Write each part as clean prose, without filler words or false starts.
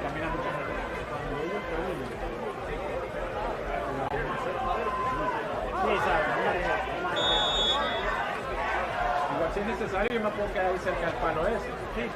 caminando con sí, igual si es necesario yo me puedo quedar ahí cerca del palo ese. Sí.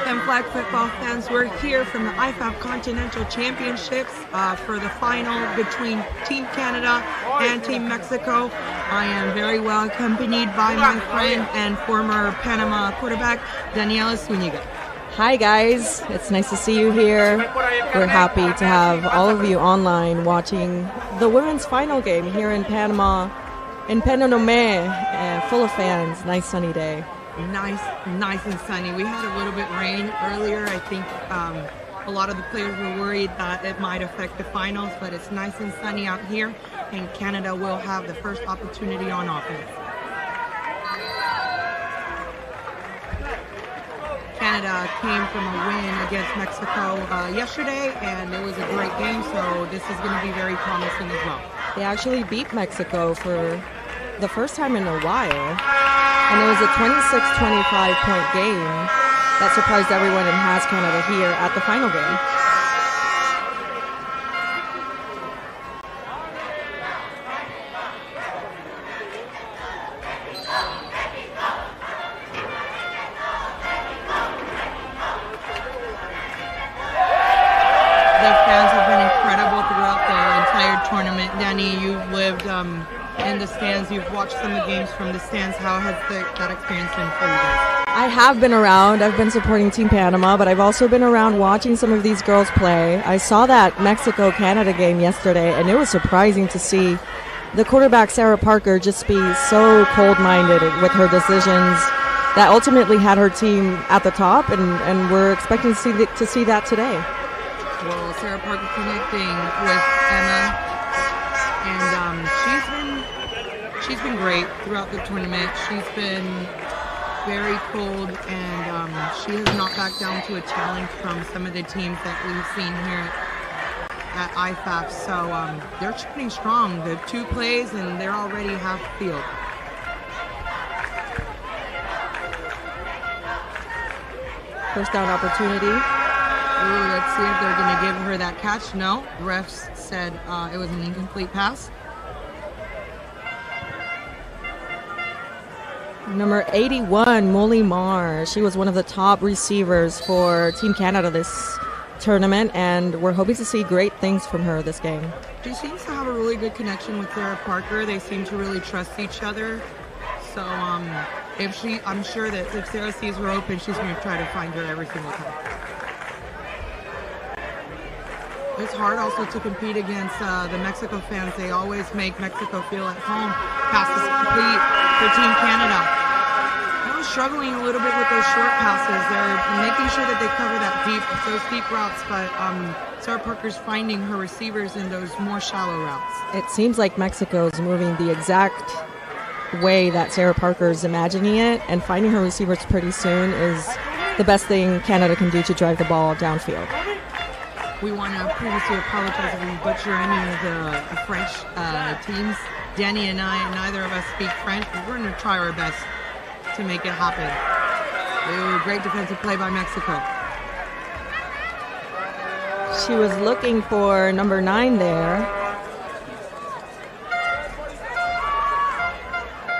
and flag football fans. We're here from the IFAF Continental Championships for the final between Team Canada and Team Mexico. I am very well accompanied by my friend and former Panama quarterback, Daniela Zuniga. Hi guys, it's nice to see you here. We're happy to have all of you online watching the women's final game here in Panama, in Peñonomé, full of fans. Nice sunny day. Nice and sunny. We had a little bit rain earlier. I think a lot of the players were worried that it might affect the finals, but it's nice and sunny out here, and Canada will have the first opportunity on offense. Canada came from a win against Mexico yesterday, and it was a great game, so this is going to be very promising as well. They actually beat Mexico for the first time in a while, and it was a 26-25 point game that surprised everyone and has Canada here at the final game. The fans have been incredible throughout the entire tournament. Danny, you've lived in the stands. You've watched some of the games from the stands. How has that experience been for you guys? I have been around. I've been supporting Team Panama, but I've also been around watching some of these girls play. I saw that Mexico-Canada game yesterday, and it was surprising to see the quarterback, Sarah Parker, just be so cold-minded with her decisions that ultimately had her team at the top, and we're expecting to see that today. Well, Sarah Parker connecting with Emma, and she's been great throughout the tournament. She's been very cold, and she has not backed down to a challenge from some of the teams that we've seen here at IFAF. So they're shooting strong. The 2 plays, and they're already half field. First down opportunity. Ooh, let's see if they're going to give her that catch. No, the refs said it was an incomplete pass. Number 81, Molly Marr. She was one of the top receivers for Team Canada this tournament, and we're hoping to see great things from her this game. She seems to have a really good connection with Sarah Parker. They seem to really trust each other. So I'm sure that if Sarah sees her open, she's going to try to find her every single time. It's hard also to compete against the Mexico fans. They always make Mexico feel at home. Passes complete for Team Canada. Kind of struggling a little bit with those short passes. They're making sure that they cover those deep routes, but Sarah Parker's finding her receivers in those more shallow routes. It seems like Mexico's moving the exact way that Sarah Parker's imagining it, and finding her receivers pretty soon is the best thing Canada can do to drive the ball downfield. We want to previously apologize if we butcher any of the French teams. Danny and I, neither of us speak French, but we're going to try our best to make it happen. Ooh, great defensive play by Mexico. She was looking for number 9 there.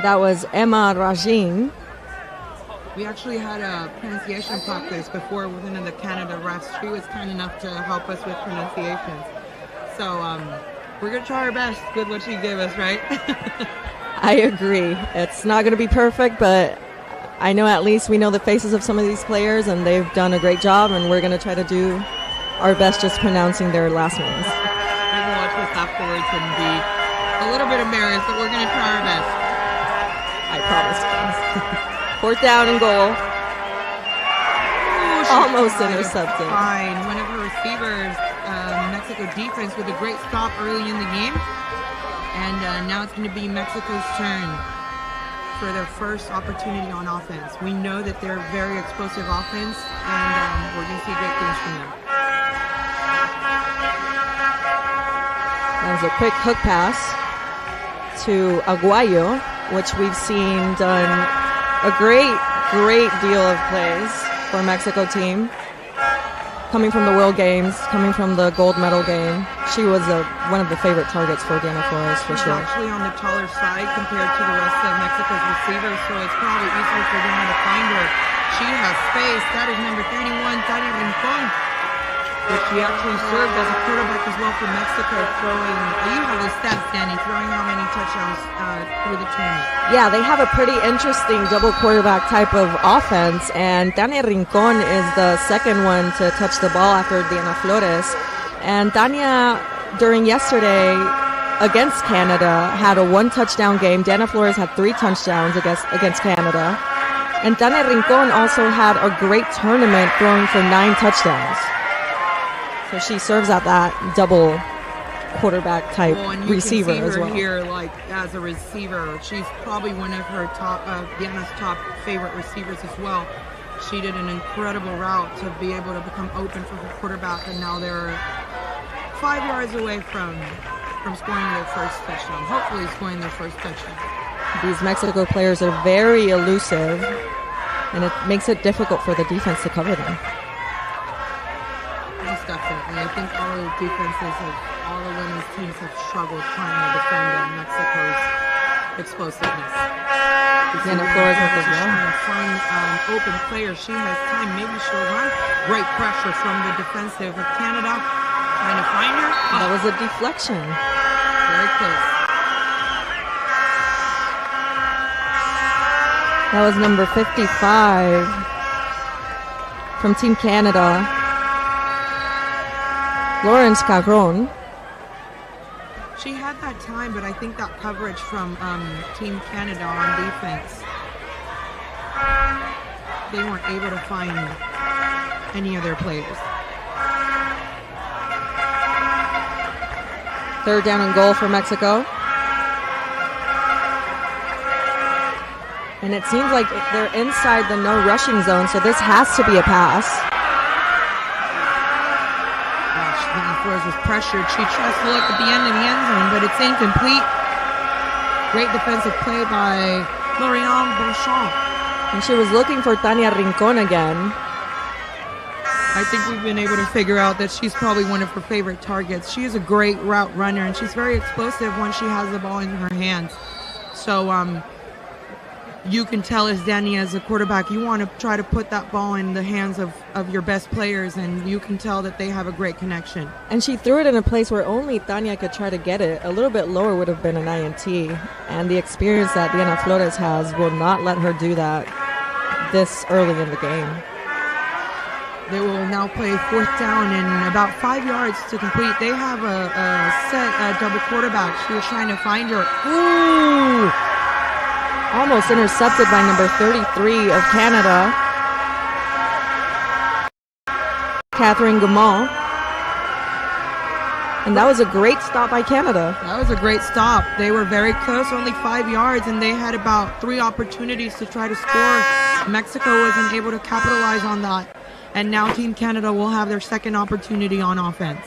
That was Emma Rajin. We actually had a pronunciation practice before with one of the Canada refs. She was kind enough to help us with pronunciations. So we're going to try our best with what she gave us, right? I agree. It's not going to be perfect, but I know at least we know the faces of some of these players, and they've done a great job, and we're going to try to do our best just pronouncing their last names. We're going to watch this afterwards and be a little bit embarrassed, but we're going to try our best. I promise, guys. 4th down and goal. Ooh, almost intercepted. Fine. One of her receivers, Mexico defense, with a great stop early in the game. And now it's going to be Mexico's turn for their first opportunity on offense. We know that they're very explosive offense, and we're going to see great things from them. That was a quick hook pass to Aguayo, which we've seen done a great deal of plays for Mexico team. Coming from the World Games, coming from the gold medal game, she was one of the favorite targets for Diana Flores, for sure. She's actually on the taller side compared to the rest of Mexico's receivers, so it's probably easier for Diana to find her. She has space. That is number 31, Tania Rincon. But she actually served as a quarterback as well for Mexico, throwing, you have the stats, Danny, throwing how many touchdowns through the tournament? Yeah, they have a pretty interesting double quarterback type of offense, and Tania Rincon is the second one to touch the ball after Diana Flores. And Tania, during yesterday against Canada, had a 1 touchdown game. Diana Flores had 3 touchdowns against Canada. And Tania Rincon also had a great tournament, throwing for 9 touchdowns. So she serves at that double quarterback type receiver as well. Here, like as a receiver, she's probably one of her top, Diana's top favorite receivers as well. She did an incredible route to be able to become open for her quarterback, and now they're 5 yards away from scoring their first touchdown. Hopefully, scoring their first touchdown. These Mexico players are very elusive, and it makes it difficult for the defense to cover them. Definitely. I think all the defenses of all the women's teams have struggled trying to defend Mexico's explosiveness. Diana Flores as well. Trying to find open players. She has time. Maybe she'll run. Great pressure from the defensive of Canada. Trying to find her. That was a deflection. Very close. That was number 55 from Team Canada, Lawrence Cagron. She had that time, but I think that coverage from Team Canada on defense, they weren't able to find any of their players. 3rd down and goal for Mexico. And it seems like they're inside the no rushing zone, so this has to be a pass. Flores was pressured. She tries to look at the end of the end zone, but it's incomplete. Great defensive play by Loriane Beauchamp. And she was looking for Tania Rincon again. I think we've been able to figure out that she's probably one of her favorite targets. She is a great route runner, and she's very explosive when she has the ball in her hands. So you can tell as Danny, as a quarterback, you want to try to put that ball in the hands of your best players, and you can tell that they have a great connection. And she threw it in a place where only Tania could try to get it. A little bit lower would have been an INT, and the experience that Diana Flores has will not let her do that this early in the game. They will now play 4th down and about 5 yards to complete. They have a set double quarterback. She was trying to find her. Ooh! Almost intercepted by number 33 of Canada, Catherine Gaumont. And that was a great stop by Canada. That was a great stop. They were very close, only 5 yards, and they had about 3 opportunities to try to score. Mexico wasn't able to capitalize on that. And now Team Canada will have their second opportunity on offense.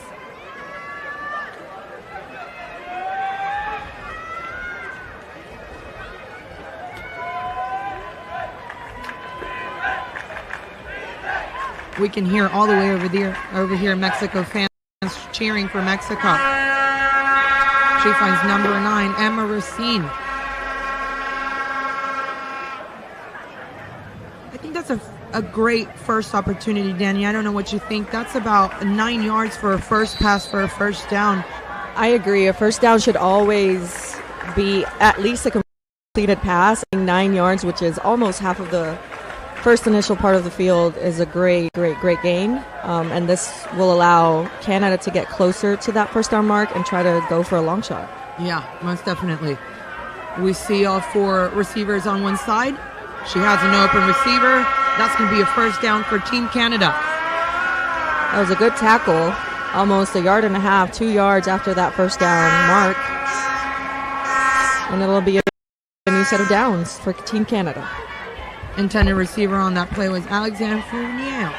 We can hear all the way over here Mexico fans cheering for Mexico. She finds number 9, Emma Racine. I think that's a great first opportunity, Danny. I don't know what you think. That's about 9 yards for a first pass for a first down. I agree. A first down should always be at least a completed pass. 9 yards, which is almost half of the first initial part of the field, is a great gain. And this will allow Canada to get closer to that first down mark and try to go for a long shot. Yeah, most definitely. We see all 4 receivers on one side. She has an open receiver. That's going to be a first down for Team Canada. That was a good tackle. Almost 1.5 yards, 2 yards after that first down mark. And it'll be a new set of downs for Team Canada. Intended receiver on that play was Alexandre Fournier.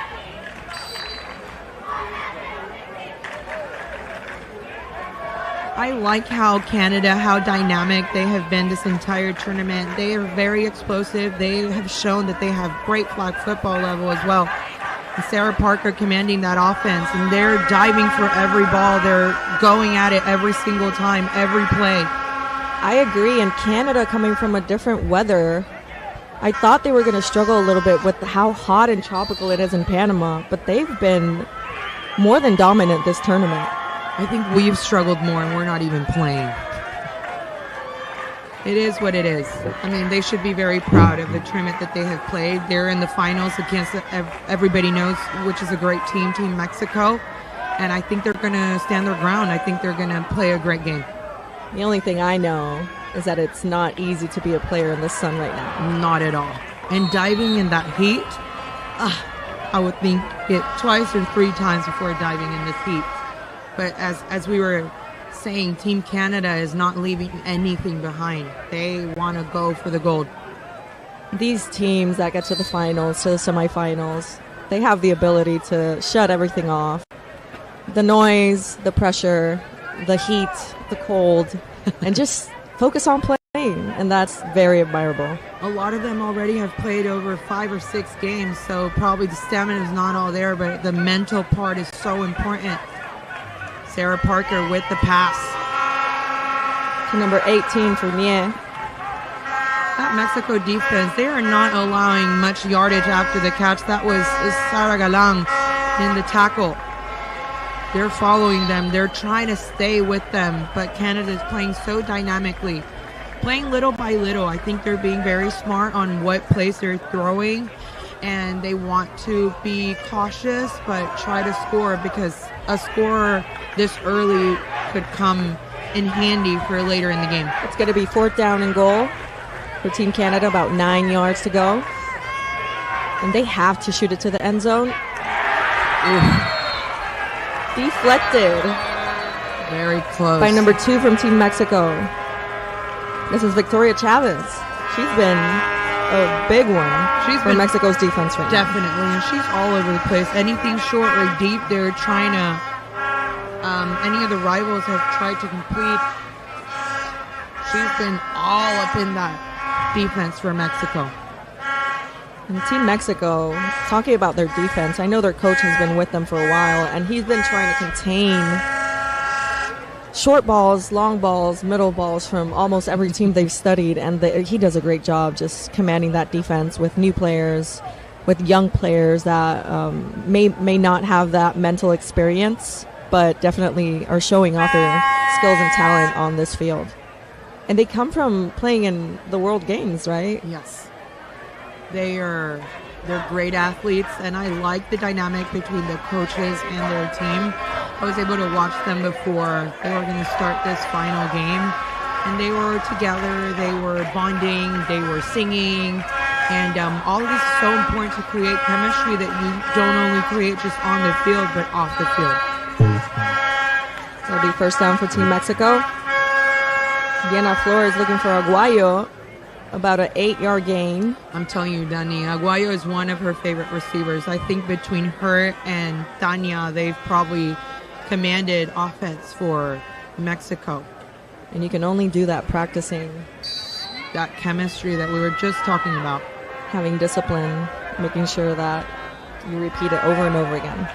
I like how dynamic they have been this entire tournament. They are very explosive. They have shown that they have great flag football level as well. And Sarah Parker commanding that offense, and they're diving for every ball. They're going at it every single time, every play. I agree, and Canada coming from a different weather. I thought they were going to struggle a little bit with how hot and tropical it is in Panama, but they've been more than dominant this tournament. I think we've struggled more and we're not even playing. It is what it is. I mean, they should be very proud of the tournament that they have played. They're in the finals against everybody knows, which is a great team, Team Mexico. And I think they're going to stand their ground. I think they're going to play a great game. The only thing I know is that it's not easy to be a player in the sun right now. Not at all. And diving in that heat, I would think it twice or three times before diving in this heat. But as we were saying, Team Canada is not leaving anything behind. They want to go for the gold. These teams that get to the finals, to the semifinals, they have the ability to shut everything off. The noise, the pressure, the heat, the cold, and just focus on playing. And that's very admirable. A lot of them already have played over 5 or 6 games, so probably the stamina is not all there, but the mental part is so important. Sarah Parker with the pass. To number 18 for Nie. That Mexico defense, they are not allowing much yardage after the catch. That was Sara Galang in the tackle. They're following them. They're trying to stay with them, but Canada's playing so dynamically. Playing little by little. I think they're being very smart on what plays they're throwing, and they want to be cautious but try to score, because a score this early could come in handy for later in the game. It's going to be 4th down and goal for Team Canada, about 9 yards to go. And they have to shoot it to the end zone. Ooh. Deflected. Very close. By number 2 from Team Mexico. This is Victoria Chavez. She's been a big one for Mexico's defense right now. Definitely, and she's all over the place. Anything short or deep, they're trying to, any of the rivals have tried to complete. She's been all up in that defense for Mexico. And Team Mexico, talking about their defense, I know their coach has been with them for a while, and he's been trying to contain short balls, long balls, middle balls from almost every team they've studied, and he does a great job just commanding that defense with new players, with young players that may not have that mental experience, but definitely are showing off their skills and talent on this field. And they come from playing in the World Games, right? Yes. They're great athletes, and I like the dynamic between the coaches and their team. I was able to watch them before they were going to start this final game, and they were together, they were bonding, they were singing, and all of this is so important to create chemistry that you don't only create just on the field, but off the field. It'll be 1st down for Team Mexico. Diana Flores looking for Aguayo. About an 8-yard gain. I'm telling you, Dani, Aguayo is one of her favorite receivers. I think between her and Tania, they've probably commanded offense for Mexico. And you can only do that practicing. That chemistry that we were just talking about. Having discipline, making sure that you repeat it over and over again.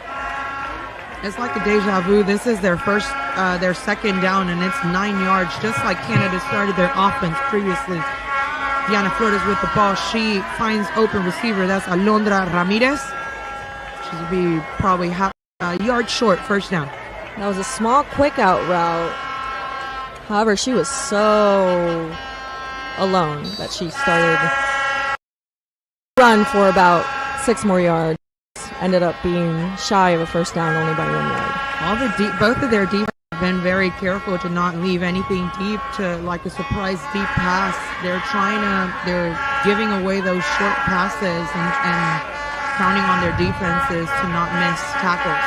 It's like a deja vu. This is their 2nd down, and it's 9 yards, just like Canada started their offense previously. Diana Flores with the ball. She finds open receiver. That's Alondra Ramirez. She'll be probably a yard short, 1st down. That was a small quick out route. However, she was so alone that she started run for about 6 more yards. Ended up being shy of a 1st down, only by 1 yard. Both of their defense have been very careful to not leave anything deep to like a surprise deep pass. They're giving away those short passes and counting on their defenses to not miss tackles.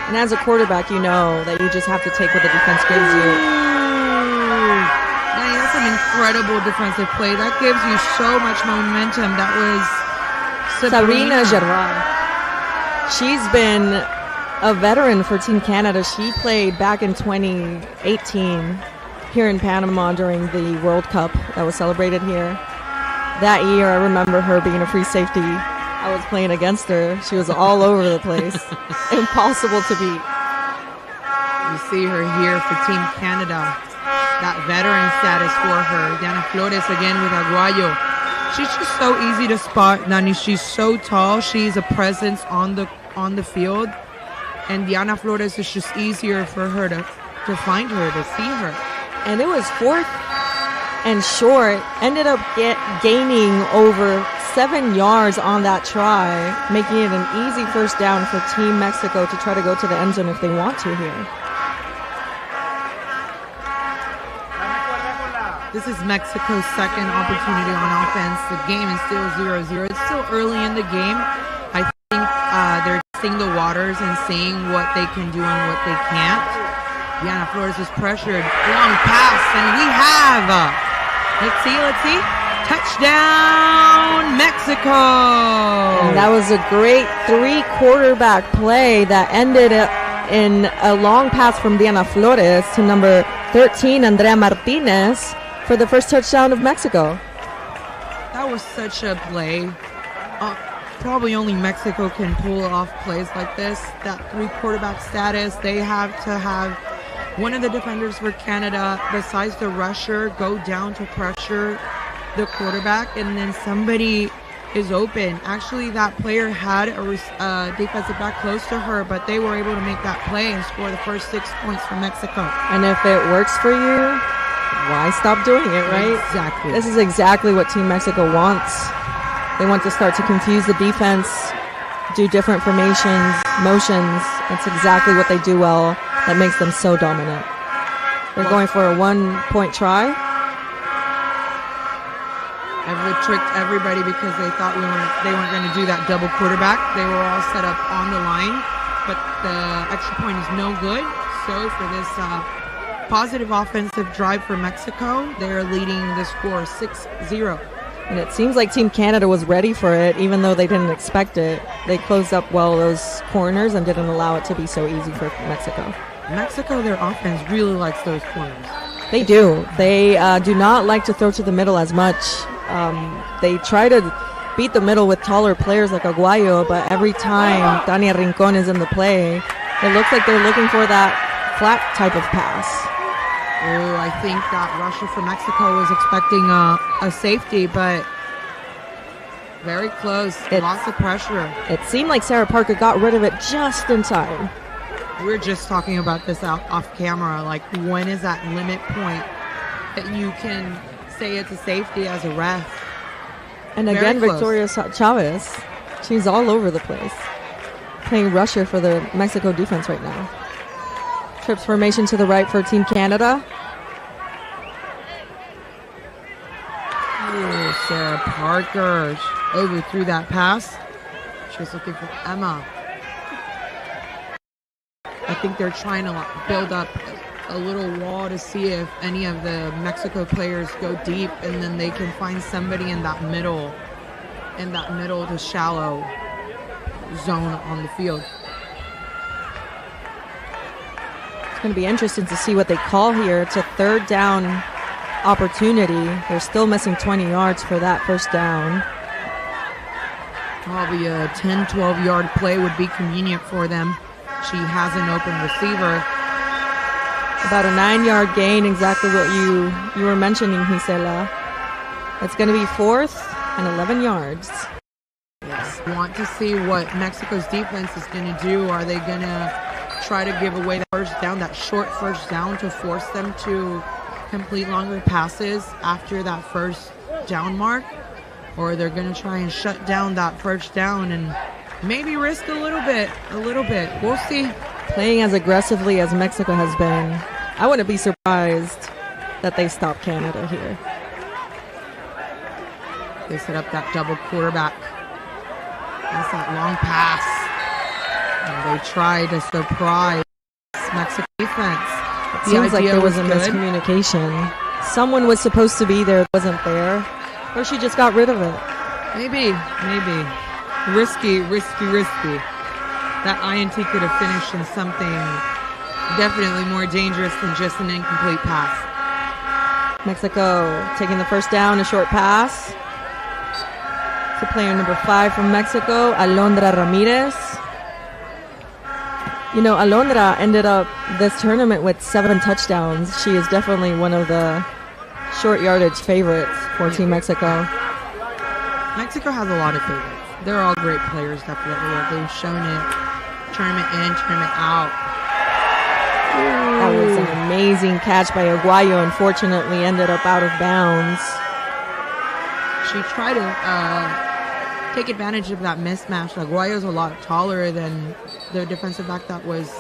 And as a quarterback, you know that you just have to take what the defense gives you. Man, that's an incredible defensive play. That gives you so much momentum. That was Sabrina Gerard. She's been a veteran for Team Canada. She played back in 2018 here in Panama during the World Cup that was celebrated here. That year, I remember her being a free safety. I was playing against her. She was all over the place. Impossible to beat. You see her here for Team Canada. That veteran status for her. Diana Flores again with Aguayo. She's just so easy to spot, Nani. She's so tall. She's a presence on the field. And Diana Flores is just easier for her to find her, to see her. And it was 4th and short. Ended up gaining over 7 yards on that try, making it an easy first down for Team Mexico to try to go to the end zone if they want to here. This is Mexico's second opportunity on offense. The game is still 0-0. It's still early in the game. I think they're testing the waters and seeing what they can do and what they can't. Diana Flores is pressured. Long pass, and we have, let's see. Touchdown, Mexico! And that was a great 3-quarterback play that ended in a long pass from Diana Flores to number 13, Andrea Martinez, for the first touchdown of Mexico. That was such a play. Probably only Mexico can pull off plays like this. That 3-quarterback status, they have to have one of the defenders for Canada, besides the rusher, go down to pressure the quarterback, and then somebody is open. Actually, that player had a defensive back close to her, but they were able to make that play and score the first 6 points for Mexico. And if it works for you, why stop doing it, right? Exactly. This is exactly what Team Mexico wants. They want to start to confuse the defense, do different formations, motions. That's exactly what they do well that makes them so dominant. They're going for a 1-point try. I've tricked everybody because they thought they weren't going to do that double quarterback. They were all set up on the line, but the extra point is no good. So for this positive offensive drive for Mexico, they're leading the score 6-0. And it seems like Team Canada was ready for it, even though they didn't expect it. They closed up well those corners and didn't allow it to be so easy for Mexico. Mexico, their offense really likes those corners. They do. They do not like to throw to the middle as much. They try to beat the middle with taller players like Aguayo, but every time Tania Rincon is in the play, it looks like they're looking for that flat type of pass. Oh, I think that rusher for Mexico was expecting a safety, but very close. Lots of pressure. It seemed like Sarah Parker got rid of it just in time. We were just talking about this off camera. Like, when is that limit point that you can say it's a safety as a ref? And very again, close. Victoria Chavez, she's all over the place, playing rusher for the Mexico defense right now. Trips formation to the right for Team Canada. Oh, Sarah Parker overthrew that pass. She was looking for Emma. I think they're trying to build up a little wall to see if any of the Mexico players go deep, and then they can find somebody in that middle to shallow zone on the field. It's going to be interesting to see what they call here. It's a 3rd down opportunity. They're still missing 20 yards for that first down. Probably a 10, 12-yard play would be convenient for them. She has an open receiver. About a 9-yard gain, exactly what you were mentioning, Gisela. It's going to be 4th and 11 yards. Yes. Want to see what Mexico's defense is going to do. Are they going to try to give away that first down, that short first down, to force them to complete longer passes after that first down mark? Or they're going to try and shut down that first down and maybe risk a little bit. We'll see. Playing as aggressively as Mexico has been, I wouldn't be surprised that they stop Canada here. They set up that double quarterback. That's that long pass. And they try to surprise Mexico defense. It seems like there was a miscommunication. Someone was supposed to be there, wasn't there, or she just got rid of it. Maybe. Risky. That INT could have finished in something definitely more dangerous than just an incomplete pass. Mexico taking the first down, a short pass. To player number 5 from Mexico, Alondra Ramirez. You know, Alondra ended up this tournament with 7 touchdowns. She is definitely one of the short yardage favorites for Team Mexico. Mexico has a lot of favorites. They're all great players, definitely. They've shown it tournament in, tournament out. That was an amazing catch by Aguayo. Unfortunately, ended up out of bounds. She tried to take advantage of that mismatch. Aguayo's a lot taller than the defensive back that was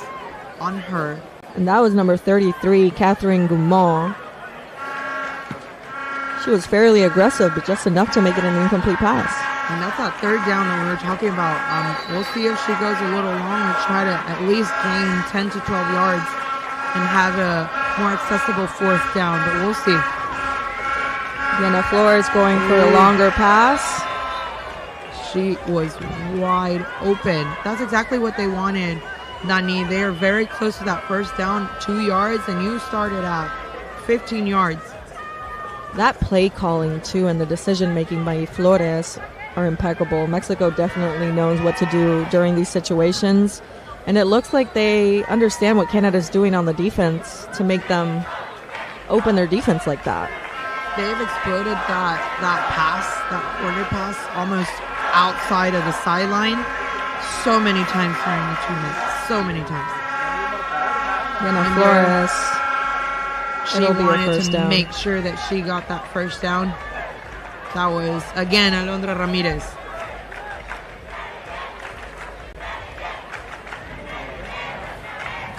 on her. And that was number 33, Catherine Goumont. She was fairly aggressive, but just enough to make it an incomplete pass. And that's that third down that we were talking about. We'll see if she goes a little long and try to at least gain 10 to 12 yards and have a more accessible fourth down, but we'll see. Diana Flores going for a longer pass. She was wide open. That's exactly what they wanted, Nani. They are very close to that first down, 2 yards, and you started at 15 yards. That play calling, too, and the decision-making by Flores are impeccable. Mexico definitely knows what to do during these situations, and it looks like they understand what Canada's doing on the defense to make them open their defense like that. They've exploded that pass, that corner pass, almost outside of the sideline so many times during the 2 minutes. So many times. Diana Flores. She wanted to make sure that she got that first down. That was, again, Alondra Ramirez.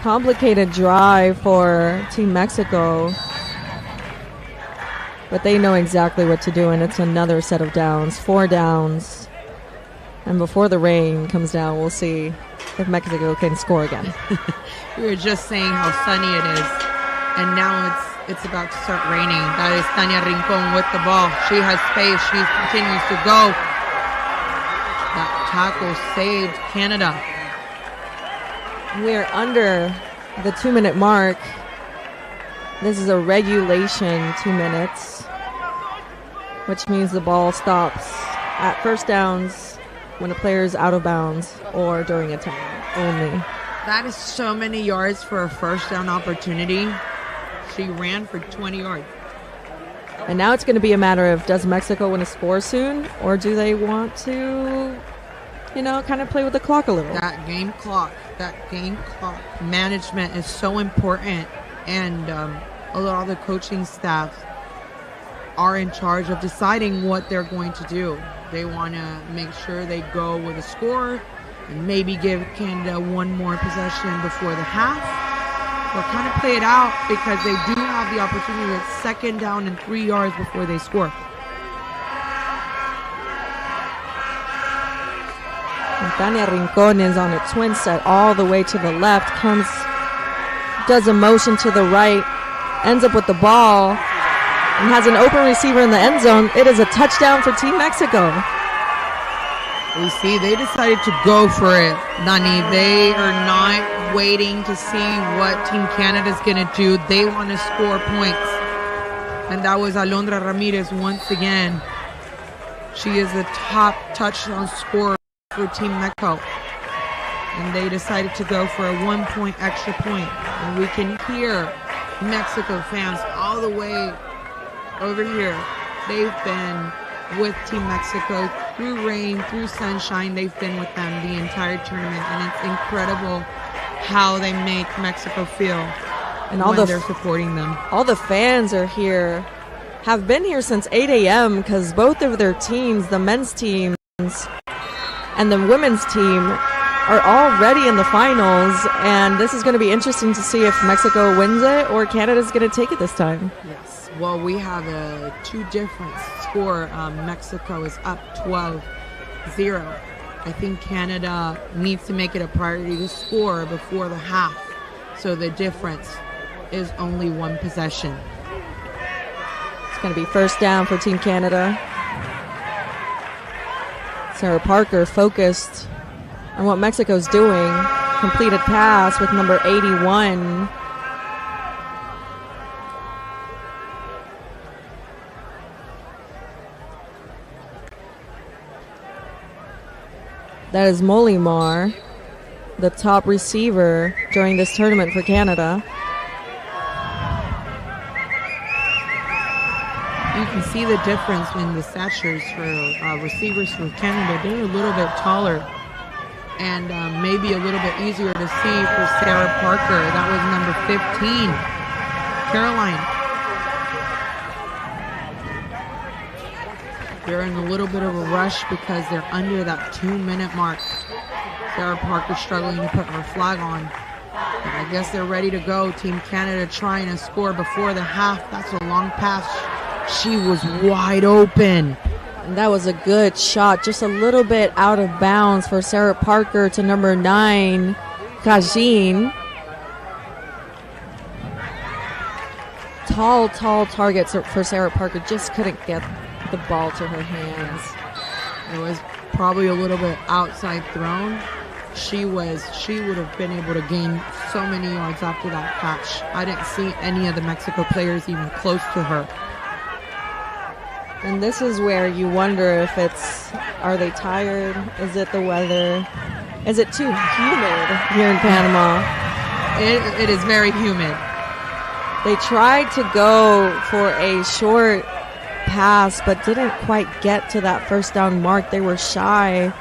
Complicated drive for Team Mexico. But they know exactly what to do, and it's another set of downs. 4 downs. And before the rain comes down, we'll see if Mexico can score again. We were just saying how sunny it is. And now it's about to start raining. That is Tania Rincon with the ball. She has space. She continues to go. That tackle saved Canada. We're under the 2-minute mark. This is a regulation 2 minutes, which means the ball stops at first downs when a player is out of bounds or during a timeout only. That is so many yards for a first down opportunity. She ran for 20 yards. And now it's going to be a matter of, does Mexico want to score soon, or do they want to, kind of play with the clock a little? That game clock management is so important, and a lot of the coaching staff are in charge of deciding what they're going to do. They want to make sure they go with a score and maybe give Canada one more possession before the half, or kind of play it out because they do have the opportunity at second down and 3 yards before they score. And Tania Rincon is on a twin set all the way to the left, does a motion to the right, ends up with the ball, and has an open receiver in the end zone. It is a touchdown for Team Mexico. We see they decided to go for it, Nani. They are not waiting to see what Team Canada's going to do. They want to score points. And that was Alondra Ramirez once again. She is the top touchdown scorer for Team Mexico. And they decided to go for a 1 point extra point. And we can hear Mexico fans all the way over here. They've been with Team Mexico through rain, through sunshine. They've been with them the entire tournament, and it's incredible how they make Mexico feel and when they're supporting them. All the fans are here, have been here since 8 a.m. because both of their teams, the men's teams and the women's team, are already in the finals, and this is going to be interesting to see if Mexico wins it or Canada's going to take it this time. Yes. Well, we have a 2 different score. Mexico is up 12-0. I think Canada needs to make it a priority to score before the half, so the difference is only 1 possession. It's going to be first down for Team Canada. Sarah Parker focused on what Mexico's doing. Completed pass with number 81. That is Molimar, the top receiver during this tournament for Canada. You can see the difference in the statures for receivers for Canada. They're a little bit taller and maybe a little bit easier to see for Sarah Parker. That was number 15, Caroline. They're in a little bit of a rush because they're under that 2-minute mark. Sarah Parker struggling to put her flag on. But I guess they're ready to go. Team Canada trying to score before the half. That's a long pass. She was wide open. And that was a good shot, just a little bit out of bounds for Sarah Parker to number 9, Kajin. Tall targets for Sarah Parker, just couldn't get the ball to her hands. It was probably a little bit outside thrown. She would have been able to gain so many yards after that catch. I didn't see any of the Mexico players even close to her. And this is where you wonder if are they tired? Is it the weather? Is it too humid here in Panama? It is very humid. They tried to go for a short pass, but didn't quite get to that first down mark. They were shy.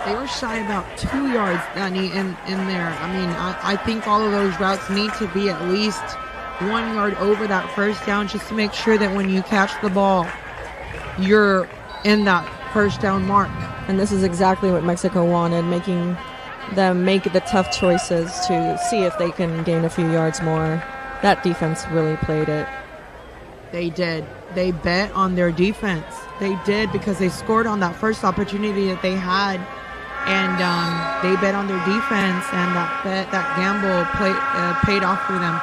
They were shy about 2 yards, Danny, in there. I mean, I think all of those routes need to be at least 1 yard over that first down just to make sure that when you catch the ball, you're in that first down mark. And this is exactly what Mexico wanted, making them make the tough choices to see if they can gain a few yards more. That defense really played it. They did. They bet on their defense. They did, because they scored on that first opportunity that they had. And they bet on their defense, and that gamble paid off for them.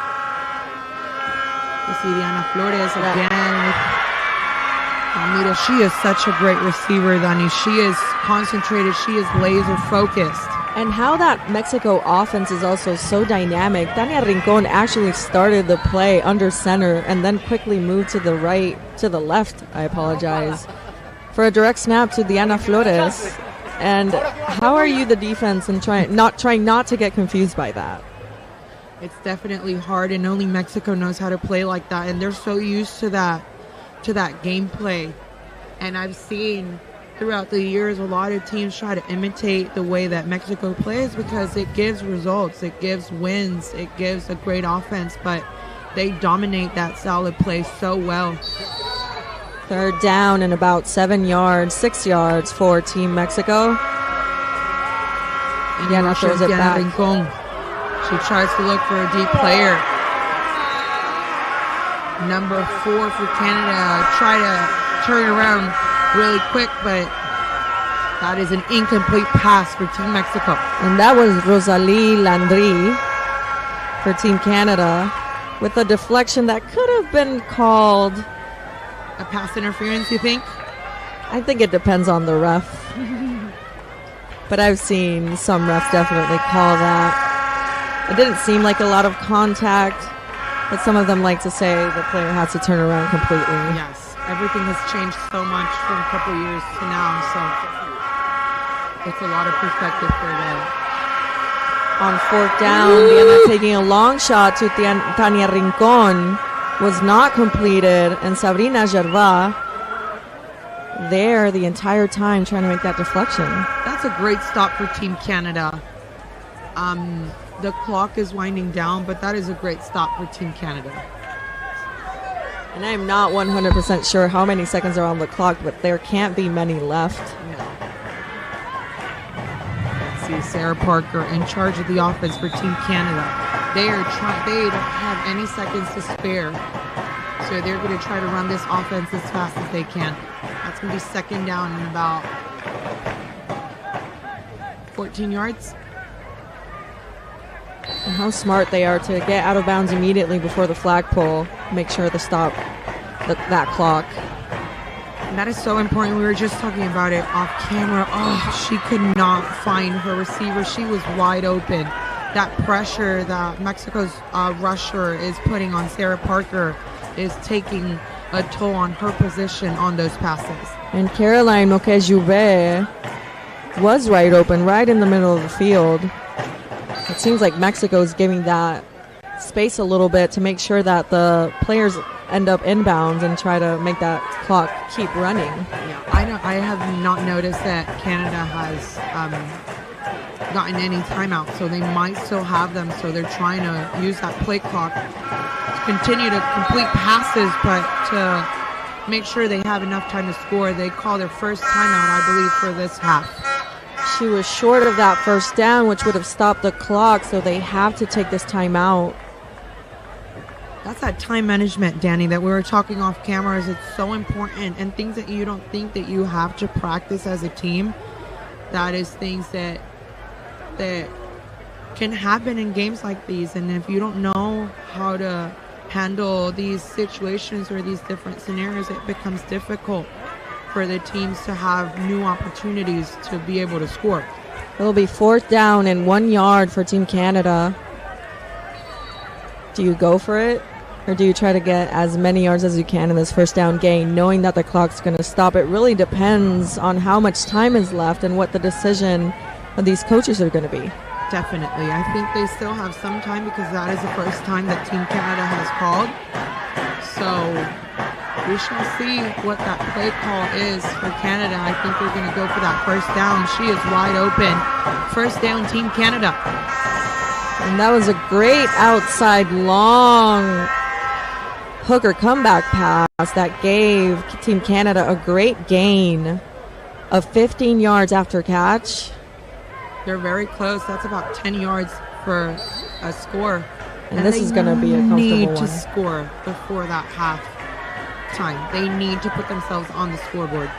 You see Diana Flores again. Amira, she is such a great receiver, Dani. She is concentrated. She is laser focused. And how that Mexico offense is also so dynamic. Tania Rincon actually started the play under center and then quickly moved to the left, I apologize, for a direct snap to Diana Flores. And how are you, the defense, and trying not to get confused by that? It's definitely hard, and only Mexico knows how to play like that, and they're so used to that gameplay. And I've seen throughout the years a lot of teams try to imitate the way that Mexico plays because it gives results, it gives wins, it gives a great offense, but they dominate that solid play so well. Third down and about 6 yards for Team Mexico. Diana throws it back. Rincon. She tries to look for a deep player. Number 4 for Canada. Try to turn around really quick, but that is an incomplete pass for Team Mexico. And that was Rosalie Landry for Team Canada with a deflection that could have been called a pass interference, you think? I think it depends on the ref. But I've seen some refs definitely call that. It didn't seem like a lot of contact, but some of them like to say the player has to turn around completely. Yes, everything has changed so much from a couple years to now, so it's a lot of perspective for them. On fourth down, Diana taking a long shot to Tania Rincon was not completed, and Sabrina Gervais there the entire time trying to make that deflection. That's a great stop for Team Canada. The clock is winding down, but that is a great stop for Team Canada. And I'm not 100% sure how many seconds are on the clock, but there can't be many left. No. Let's see Sarah Parker in charge of the offense for Team Canada. They don't have any seconds to spare, so they're going to try to run this offense as fast as they can. That's going to be second down in about 14 yards. And how smart they are to get out of bounds immediately before the flagpole, make sure to stop that clock. And that is so important. We were just talking about it off camera. Oh, she could not find her receiver. She was wide open. That pressure that Mexico's rusher is putting on Sarah Parker is taking a toll on her position on those passes. And Caroline Moquet-Jouvet was right open, right in the middle of the field. It seems like Mexico's giving that space a little bit to make sure that the players end up inbounds and try to make that clock keep running. Yeah, I have not noticed that Canada has gotten any timeouts, so they might still have them. So they're trying to use that play clock to continue to complete passes, but to make sure they have enough time to score. They call their first timeout, I believe, for this half. She was short of that first down, which would have stopped the clock, so they have to take this timeout. That's that time management, Danny, that we were talking off cameras. It's so important, and things that you don't think that you have to practice as a team. That is things that can happen in games like these, and if you don't know how to handle these situations or these different scenarios, it becomes difficult for the teams to have new opportunities to be able to score. It'll be 4th down and 1 yard for Team Canada. Do you go for it, or do you try to get as many yards as you can in this first down gain, knowing that the clock's going to stop? It really depends on how much time is left and what the decision of these coaches are going to be. Definitely. I think they still have some time because that is the first time that Team Canada has called. So we shall see what that play call is for Canada. I think they're going to go for that first down. She is wide open. First down, Team Canada. And that was a great outside long hooker comeback pass that gave Team Canada a great gain of 15 yards after catch. They're very close. That's about 10 yards for a score. And this is going to be a comfortable one. They need to one. score before that half time. They need to put themselves on the scoreboard.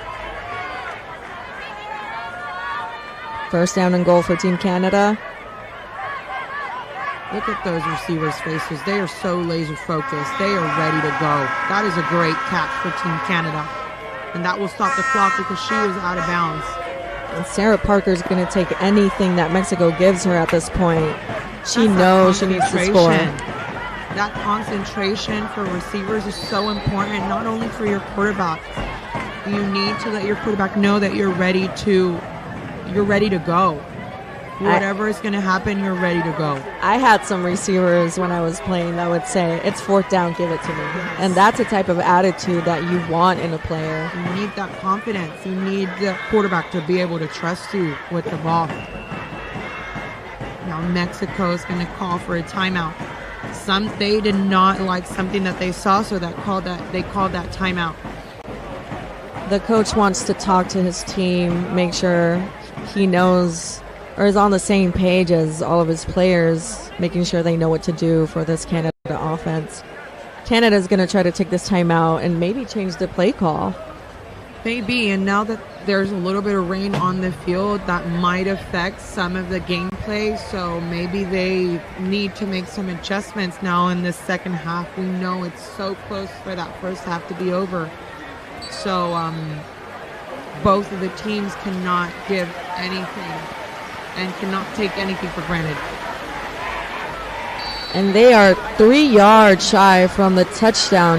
First down and goal for Team Canada. Look at those receivers' faces. They are so laser focused. They are ready to go. That is a great catch for Team Canada. And that will stop the clock because she was out of bounds. And Sarah Parker's going to take anything that Mexico gives her at this point. She knows she needs to score. That concentration for receivers is so important, not only for your quarterback. You need to let your quarterback know that you're ready to go. Whatever is going to happen, you're ready to go. I had some receivers when I was playing that would say, it's 4th down, give it to me. Yes. And that's a type of attitude that you want in a player. You need that confidence. You need the quarterback to be able to trust you with the ball. Now Mexico is going to call for a timeout. They did not like something that they saw, so they called that timeout. The coach wants to talk to his team, make sure he knows or is on the same page as all of his players, making sure they know what to do for this Canada offense. Canada's going to try to take this timeout and maybe change the play call. Maybe, and now that there's a little bit of rain on the field, that might affect some of the gameplay, so maybe they need to make some adjustments now in the second half. We know it's so close for that first half to be over. So both of the teams cannot give anything and cannot take anything for granted. And they are 3 yards shy from the touchdown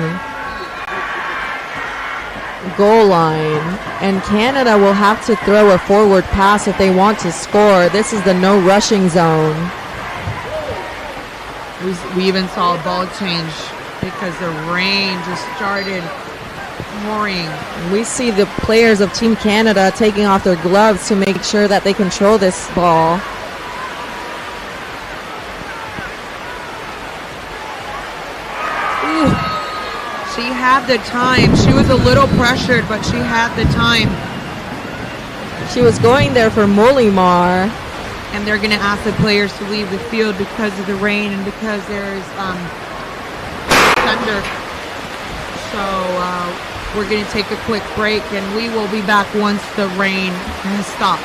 goal line. And Canada will have to throw a forward pass if they want to score. This is the no rushing zone. We even saw a ball change because the rain just started pouring. We see the players of Team Canada taking off their gloves to make sure that they control this ball. Ooh. She had the time. She was a little pressured, but she had the time. She was going there for Molimar. And they're going to ask the players to leave the field because of the rain and because there's thunder. So we're going to take a quick break, and we will be back once the rain has stopped.